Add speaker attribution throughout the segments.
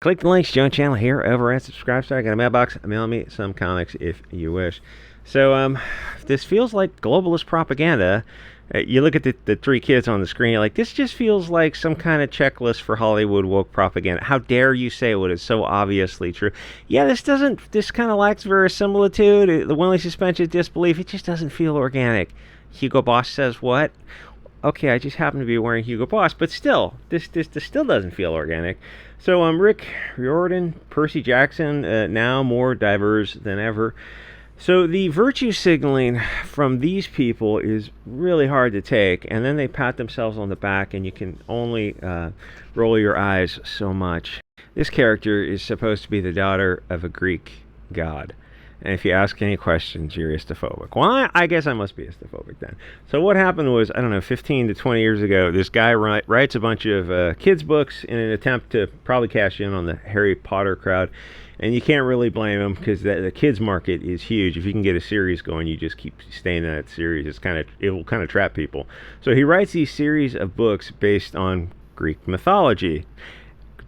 Speaker 1: Click the links, join channel here over at Subscribestar. I got a mailbox. Mail me some comics if you wish. So, this feels like globalist propaganda. You look at the three kids on the screen, like, this just feels like some kind of checklist for Hollywood woke propaganda. How dare you say what is so obviously true? Yeah, this kind of lacks verisimilitude, the willing suspension of disbelief. It just doesn't feel organic. Hugo Boss says what? Okay, I just happen to be wearing Hugo Boss, but still, this still doesn't feel organic. So, Rick Riordan, Percy Jackson, now more diverse than ever. So the virtue signaling from these people is really hard to take, and then they pat themselves on the back, and you can only roll your eyes so much. This character is supposed to be the daughter of a Greek god. And if you ask any questions, you're istophobic. Well, I guess I must be istophobic then. So what happened was, I don't know, 15 to 20 years ago, this guy writes a bunch of kids' books in an attempt to probably cash in on the Harry Potter crowd. And you can't really blame him because the kids' market is huge. If you can get a series going, you just keep staying in that series. It will kind of trap people. So he writes these series of books based on Greek mythology,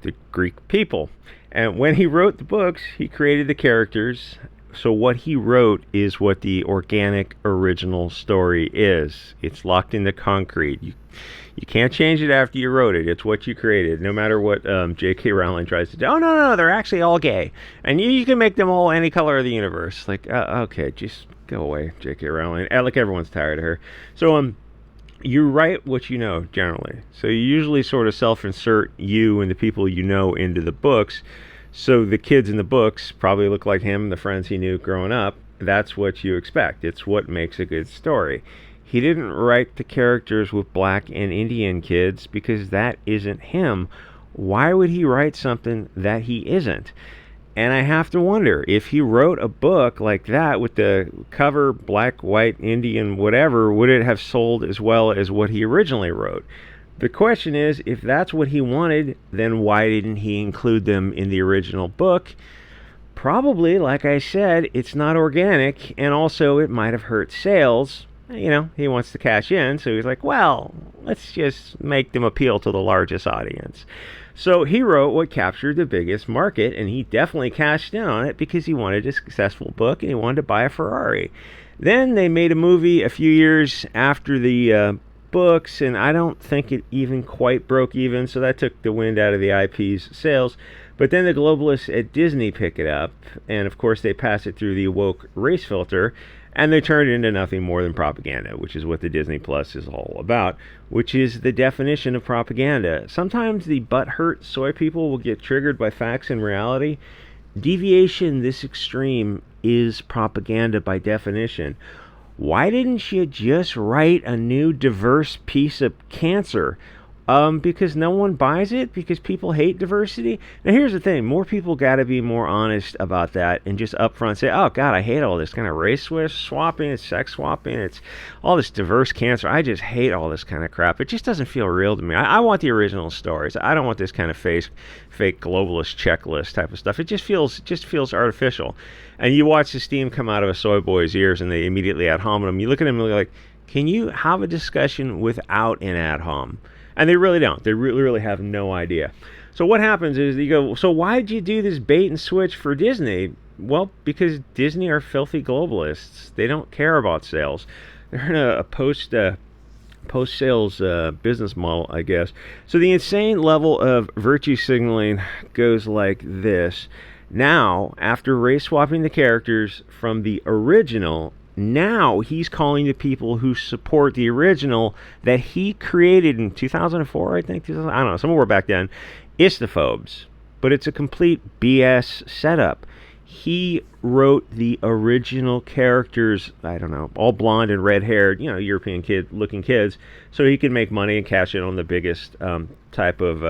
Speaker 1: the Greek people. And when he wrote the books, he created the characters. So what he wrote is what the organic original story is. It's locked into concrete. You can't change it after you wrote it. It's what you created, no matter what J.K. Rowling tries to do. Oh, no, they're actually all gay. And you can make them all any color of the universe. Like, okay, just go away, J.K. Rowling. Like, everyone's tired of her. So, you write what you know, generally. So you usually sort of self-insert you and the people you know into the books. So the kids in the books probably look like him, the friends he knew growing up. That's what you expect. It's what makes a good story. He didn't write the characters with black and Indian kids because that isn't him. Why would he write something that he isn't? And I have to wonder, if he wrote a book like that with the cover black, white, Indian, whatever, would it have sold as well as what he originally wrote? The question is, if that's what he wanted, then why didn't he include them in the original book? Probably, like I said, it's not organic, and also it might have hurt sales. You know, he wants to cash in, so he's like, well, let's just make them appeal to the largest audience. So he wrote what captured the biggest market, and he definitely cashed in on it because he wanted a successful book and he wanted to buy a Ferrari. Then they made a movie a few years after the books, and I don't think it even quite broke even, so that took the wind out of the IP's sales. But then the globalists at Disney pick it up, and of course they pass it through the woke race filter, and they turn it into nothing more than propaganda, which is what the Disney Plus is all about, which is the definition of propaganda. Sometimes the butthurt soy people will get triggered by facts and reality. Deviation this extreme is propaganda by definition. Why didn't you just write a new diverse piece of cancer? Because no one buys it? Because people hate diversity? Now here's the thing, more people got to be more honest about that and just upfront say, oh god, I hate all this kind of race swapping, it's sex swapping, it's all this diverse cancer. I just hate all this kind of crap. It just doesn't feel real to me. I want the original stories. I don't want this kind of fake globalist checklist type of stuff. It just feels artificial. And you watch the steam come out of a soy boy's ears and they immediately ad hominem. You look at him and you're like, can you have a discussion without an ad hom? And they really don't. They really have no idea. So what happens is you go, so why'd you do this bait and switch for Disney? Well, because Disney are filthy globalists. They don't care about sales. They're in a post-sales business model, I guess. So the insane level of virtue signaling goes like this. Now, after race swapping the characters from the original, now he's calling the people who support the original that he created in 2004, I think, I don't know, somewhere back then, istophobes. But it's a complete BS setup. He wrote the original characters, I don't know, all blonde and red-haired, European looking kids, so he could make money and cash in on the biggest type of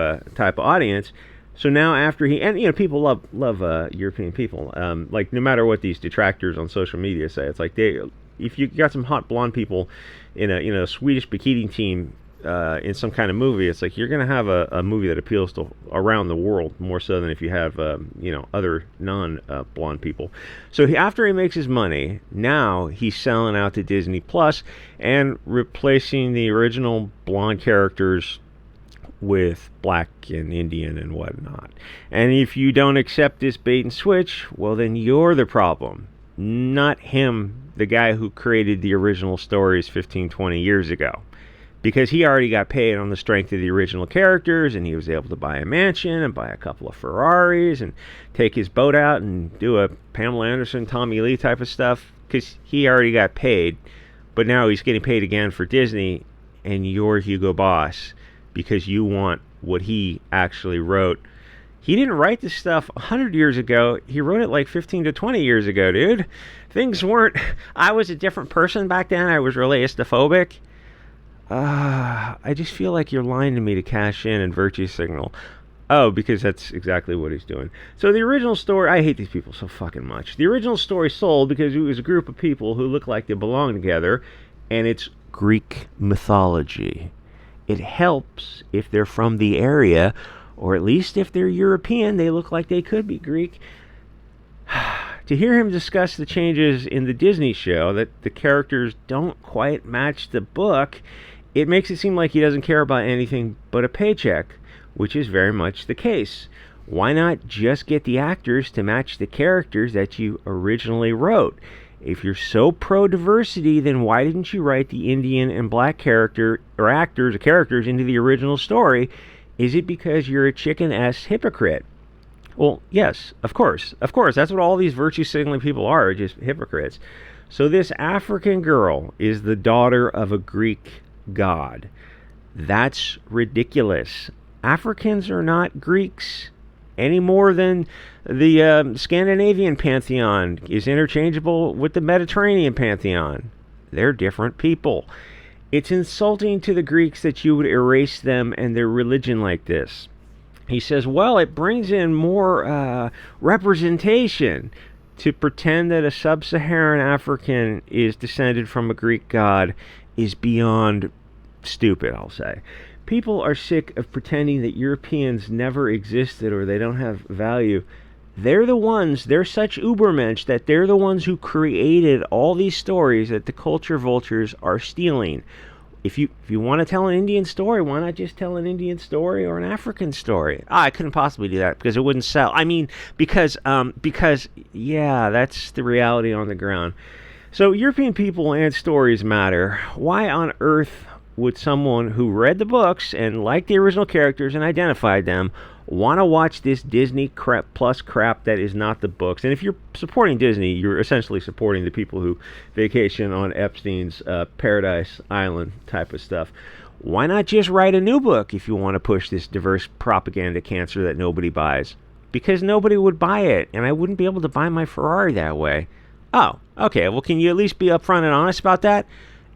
Speaker 1: audience. So now after people love European people. Like, no matter what these detractors on social media say, it's like if you got some hot blonde people in a Swedish bikini team in some kind of movie, it's like you're gonna have a movie that appeals to around the world more so than if you have other non-blonde people. So after he makes his money, now he's selling out to Disney Plus and replacing the original blonde characters with black and Indian and whatnot. And if you don't accept this bait and switch, well, then you're the problem, not him, the guy who created the original stories 15, 20 years ago. Because he already got paid on the strength of the original characters, and he was able to buy a mansion and buy a couple of Ferraris and take his boat out and do a Pamela Anderson, Tommy Lee type of stuff, because he already got paid. But now he's getting paid again for Disney, and you're Hugo Boss because you want what he actually wrote. He didn't write this stuff 100 years ago. He wrote it like 15 to 20 years ago, dude. Things weren't... I was a different person back then. I was really istophobic. I just feel like you're lying to me to cash in and virtue signal. Oh, because that's exactly what he's doing. So the original story... I hate these people so fucking much. The original story sold because it was a group of people who look like they belong together, and it's Greek mythology. It helps if they're from the area, or at least if they're European, they look like they could be Greek. To hear him discuss the changes in the Disney show, that the characters don't quite match the book, it makes it seem like he doesn't care about anything but a paycheck, which is very much the case. Why not just get the actors to match the characters that you originally wrote? If you're so pro-diversity, then why didn't you write the Indian and black character or actors or characters into the original story? Is it because you're a chicken-ass hypocrite? Well, yes, of course. Of course, that's what all these virtue signaling people are, just hypocrites. So this African girl is the daughter of a Greek god. That's ridiculous. Africans are not Greeks any more than the Scandinavian pantheon is interchangeable with the Mediterranean pantheon. They're different people. It's insulting to the Greeks that you would erase them and their religion like this. He says, well, it brings in more representation to pretend that a sub-Saharan African is descended from a Greek god is beyond stupid, I'll say. People are sick of pretending that Europeans never existed or they don't have value. They're such ubermensch that they're the ones who created all these stories that the culture vultures are stealing. If you want to tell an Indian story, why not just tell an Indian story or an African story? I couldn't possibly do that because it wouldn't sell. I mean, because yeah, that's the reality on the ground. So European people and stories matter. Why on earth would someone who read the books and liked the original characters and identified them want to watch this Disney crap plus crap that is not the books? And if you're supporting Disney, you're essentially supporting the people who vacation on Epstein's Paradise Island type of stuff. Why not just write a new book if you want to push this diverse propaganda cancer that nobody buys? Because nobody would buy it, and I wouldn't be able to buy my Ferrari that way. Oh, okay, well, can you at least be upfront and honest about that?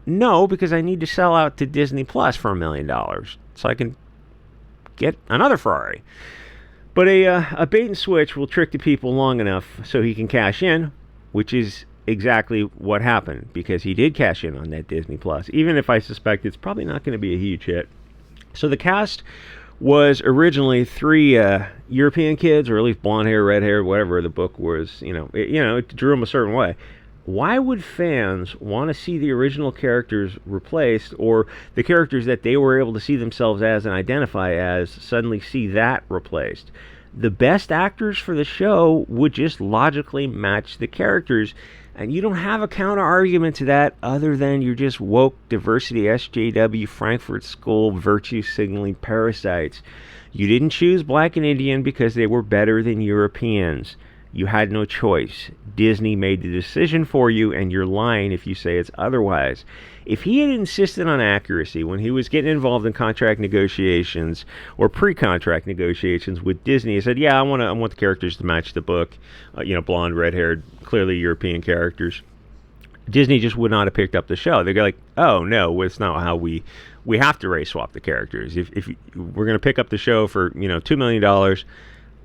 Speaker 1: No, because I need to sell out to Disney Plus for $1 million so I can get another Ferrari. But a bait and switch will trick the people long enough so he can cash in, which is exactly what happened, because he did cash in on that Disney Plus, even if I suspect it's probably not going to be a huge hit. So the cast was originally 3 European kids, or at least blonde hair, red hair, whatever the book was. It drew them a certain way. Why would fans want to see the original characters replaced, or the characters that they were able to see themselves as and identify as suddenly see that replaced? The best actors for the show would just logically match the characters, and you don't have a counter argument to that other than you're just woke diversity SJW Frankfurt School virtue signaling parasites. You didn't choose black and Indian because they were better than Europeans. You had no choice. Disney made the decision for you, and you're lying if you say it's otherwise. If he had insisted on accuracy when he was getting involved in contract negotiations or pre-contract negotiations with Disney, he said, "Yeah, I want the characters to match the book. Blonde, red-haired, clearly European characters." Disney just would not have picked up the show. They're like, "Oh no, it's not how we have to race swap the characters. If we're going to pick up the show for $2 million."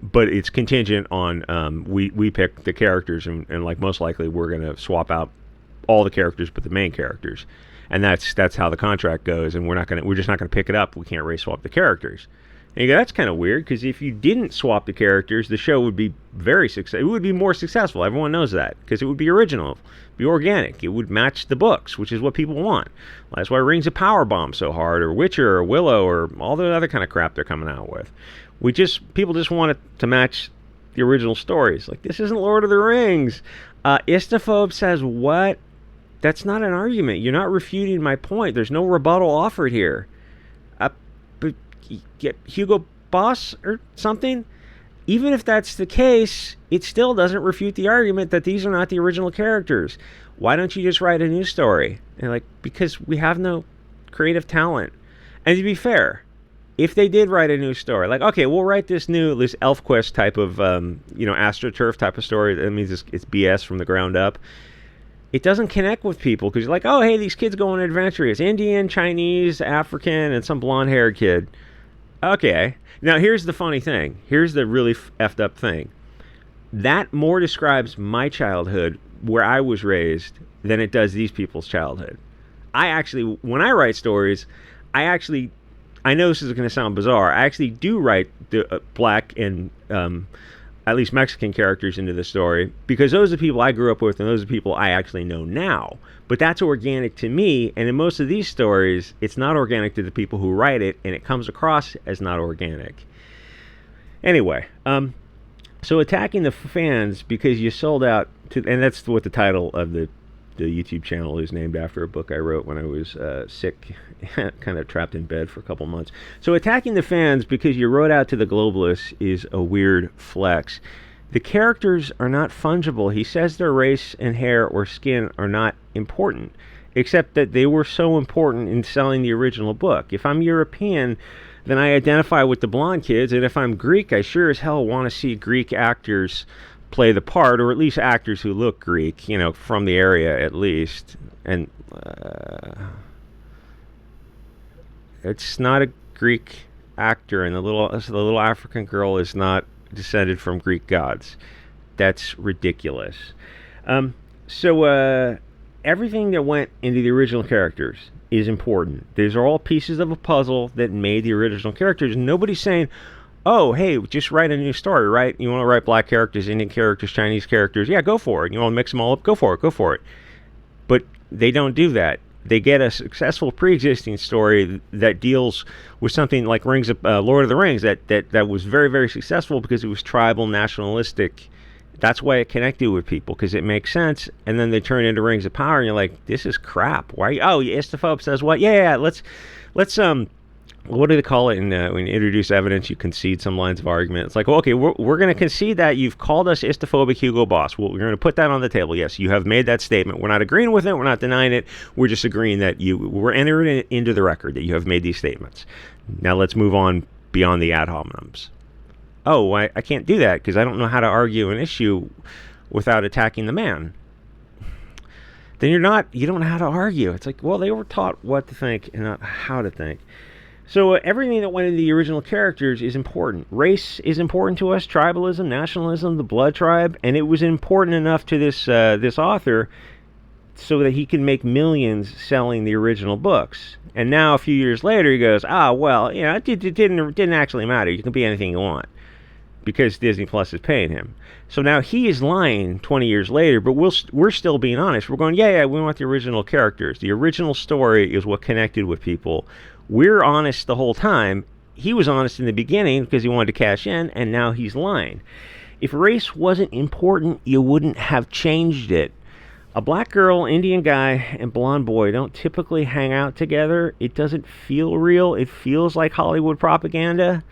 Speaker 1: But it's contingent on we pick the characters, and like most likely we're going to swap out all the characters but the main characters, and that's how the contract goes. And we're just not going to pick it up. We can't race swap the characters. And you go, that's kind of weird, because if you didn't swap the characters, the show would be very successful. It would be more successful. Everyone knows that, because it would be original, be organic. It would match the books, which is what people want. That's why Rings of Power bombed so hard, or Witcher, or Willow, or all the other kind of crap they're coming out with. People just want it to match the original stories. Like, this isn't Lord of the Rings. Istaphobe says, what? That's not an argument. You're not refuting my point. There's no rebuttal offered here. Get Hugo Boss or something. Even if that's the case, it still doesn't refute the argument that these are not the original characters. Why don't you just write a new story? And like, because we have no creative talent. And to be fair, if they did write a new story, like, okay, we'll write this ElfQuest type of AstroTurf type of story. That means it's BS from the ground up. It doesn't connect with people, because you're like, oh, hey, these kids go on an adventure. It's Indian, Chinese, African, and some blonde-haired kid. Okay. Now, here's the funny thing. Here's the really effed up thing. That more describes my childhood, where I was raised, than it does these people's childhood. When I write stories, I know this is going to sound bizarre, I actually do write the black and at least Mexican characters into the story, because those are the people I grew up with, and those are the people I actually know now. But that's organic to me, and in most of these stories, it's not organic to the people who write it, and it comes across as not organic. Anyway, so attacking the fans because you sold out to, and that's what the title of the YouTube channel is named after, a book I wrote when I was sick, kind of trapped in bed for a couple months. So attacking the fans because you wrote out to the globalists is a weird flex. The characters are not fungible. He says their race and hair or skin are not important, except that they were so important in selling the original book. If I'm European, then I identify with the blonde kids, and if I'm Greek, I sure as hell want to see Greek actors play the part, or at least actors who look Greek, from the area at least. And it's not a Greek actor, and the little African girl is not descended from Greek gods. That's ridiculous. So everything that went into the original characters is important. These are all pieces of a puzzle that made the original characters. Nobody's saying, oh, hey, just write a new story, right? You want to write black characters, Indian characters, Chinese characters? Yeah, go for it. You want to mix them all up? Go for it. But they don't do that. They get a successful pre-existing story that deals with something like Lord of the Rings that was very, very successful because it was tribal, nationalistic. That's why it connected with people, because it makes sense. And then they turn into Rings of Power, and you're like, this is crap. Why? Oh, Istaphobe says what? Yeah. Let's what do they call it? When you introduce evidence, you concede some lines of argument. It's like, well, okay, we're going to concede that you've called us istaphobic Hugo Boss. Well, we're going to put that on the table. Yes, you have made that statement. We're not agreeing with it. We're not denying it. We're just agreeing that we're entering it into the record that you have made these statements. Now let's move on beyond the ad hominems. Oh, I can't do that because I don't know how to argue an issue without attacking the man. Then you don't know how to argue. It's like, well, they were taught what to think and not how to think. So everything that went into the original characters is important. Race is important to us, tribalism, nationalism, the blood tribe, and it was important enough to this author so that he can make millions selling the original books. And now a few years later he goes, it didn't actually matter. You can be anything you want because Disney Plus is paying him. So now he is lying 20 years later, but we're still being honest. We're going, we want the original characters. The original story is what connected with people. We're honest the whole time. He was honest in the beginning because he wanted to cash in, and now he's lying. If race wasn't important, you wouldn't have changed it. A black girl, Indian guy, and blonde boy don't typically hang out together. It doesn't feel real. It feels like Hollywood propaganda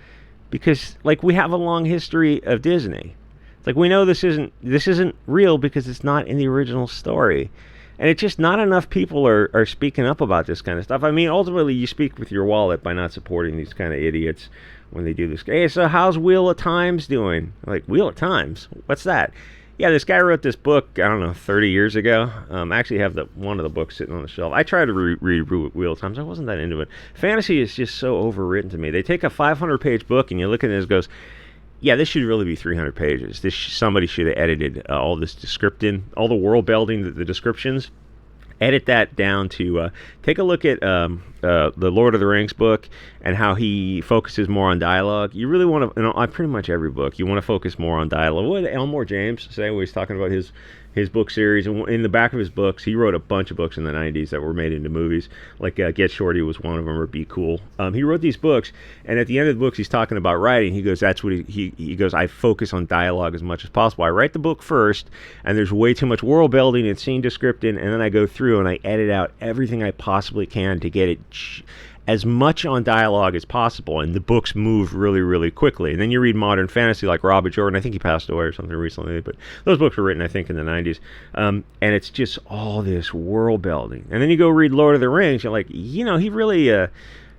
Speaker 1: because, we have a long history of Disney. It's like we know this isn't real because it's not in the original story. And it's just not enough people are speaking up about this kind of stuff. I mean, ultimately, you speak with your wallet by not supporting these kind of idiots when they do this. Hey, so how's Wheel of Times doing? Like, Wheel of Times? What's that? Yeah, this guy wrote this book, I don't know, 30 years ago. I actually have one of the books sitting on the shelf. I tried to read Wheel of Times. I wasn't that into it. Fantasy is just so overwritten to me. They take a 500-page book, and you look at it and it goes, yeah, this should really be 300 pages. Somebody should have edited all this descripting, all the world building, the descriptions, edit that down to take a look at the Lord of the Rings book and how he focuses more on dialogue. You really want to, on pretty much every book, you want to focus more on dialogue. What did Elmore James say when he was talking about his book series? And in the back of his books, he wrote a bunch of books in the 90s that were made into movies, like Get Shorty was one of them, or Be Cool. He wrote these books, and at the end of the books, he's talking about writing. He goes, that's what he goes, I focus on dialogue as much as possible. I write the book first, and there's way too much world building and scene descripting, and then I go through and I edit out everything I possibly can to get it as much on dialogue as possible, and the books move really, really quickly. And then you read modern fantasy like Robert Jordan. I think he passed away or something recently, but those books were written, I think, in the 90s. And it's just all this world building. And then you go read Lord of the Rings, you're like, he really...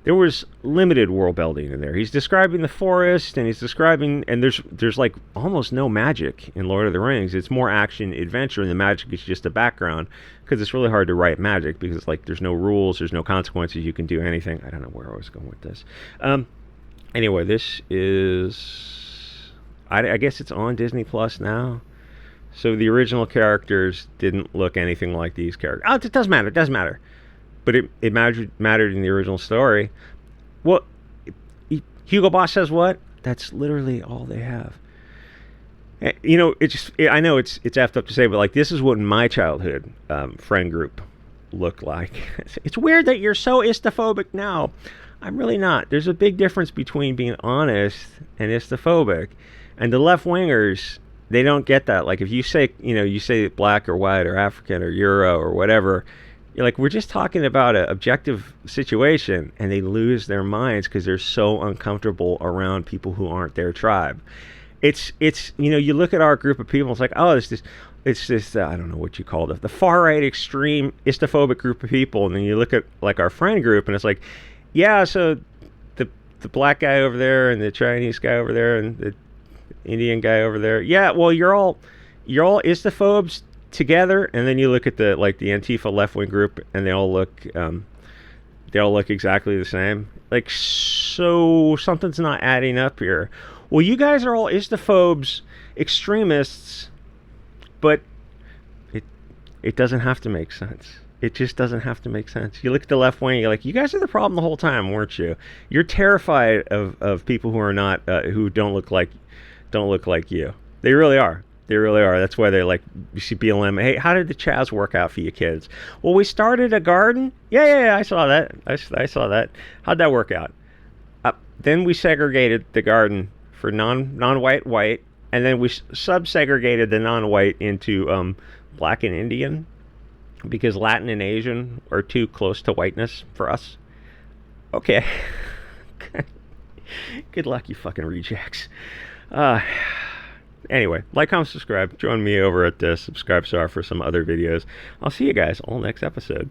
Speaker 1: there was limited world building in there. He's describing the forest, and he's describing, and there's like almost no magic in Lord of the Rings. It's more action adventure, and the magic is just a background, because it's really hard to write magic, because it's like there's no rules, there's no consequences, you can do anything. I don't know where I was going with this. Anyway, this is, I guess it's on Disney Plus now. So the original characters didn't look anything like these characters. Oh, it doesn't matter. But it mattered in the original story. Well, Hugo Boss says what? That's literally all they have. I know it's effed up to say, but like, this is what my childhood friend group looked like. It's weird that you're so istophobic now. I'm really not. There's a big difference between being honest and istophobic. And the left-wingers, they don't get that. Like, if you say, you say black or white or African or Euro or whatever, you're like, we're just talking about an objective situation, and they lose their minds because they're so uncomfortable around people who aren't their tribe. It's you look at our group of people, it's like, oh, it's this I don't know what you call it, the far right extreme istophobic group of people, and then you look at like our friend group, and it's like, yeah, so the black guy over there and the Chinese guy over there and the Indian guy over there, yeah, well, you're all istophobes together. And then you look at the Antifa left-wing group, and they all look exactly the same. Like, so something's not adding up here. Well, you guys are all istophobes, extremists, but it doesn't have to make sense. It just doesn't have to make sense. You look at the left wing, you're like, you guys are the problem the whole time, weren't you? You're terrified of people who are not who don't look like you. They really are. They really are. That's why they're like, you see BLM, hey, how did the Chaz work out for you kids? Well, we started a garden. Yeah, I saw that. I saw that. How'd that work out? Then we segregated the garden for non-white, white, and then we sub-segregated the non-white into black and Indian, because Latin and Asian are too close to whiteness for us. Okay. Good luck, you fucking rejects. Anyway, like, comment, subscribe. Join me over at Subscribestar for some other videos. I'll see you guys all next episode.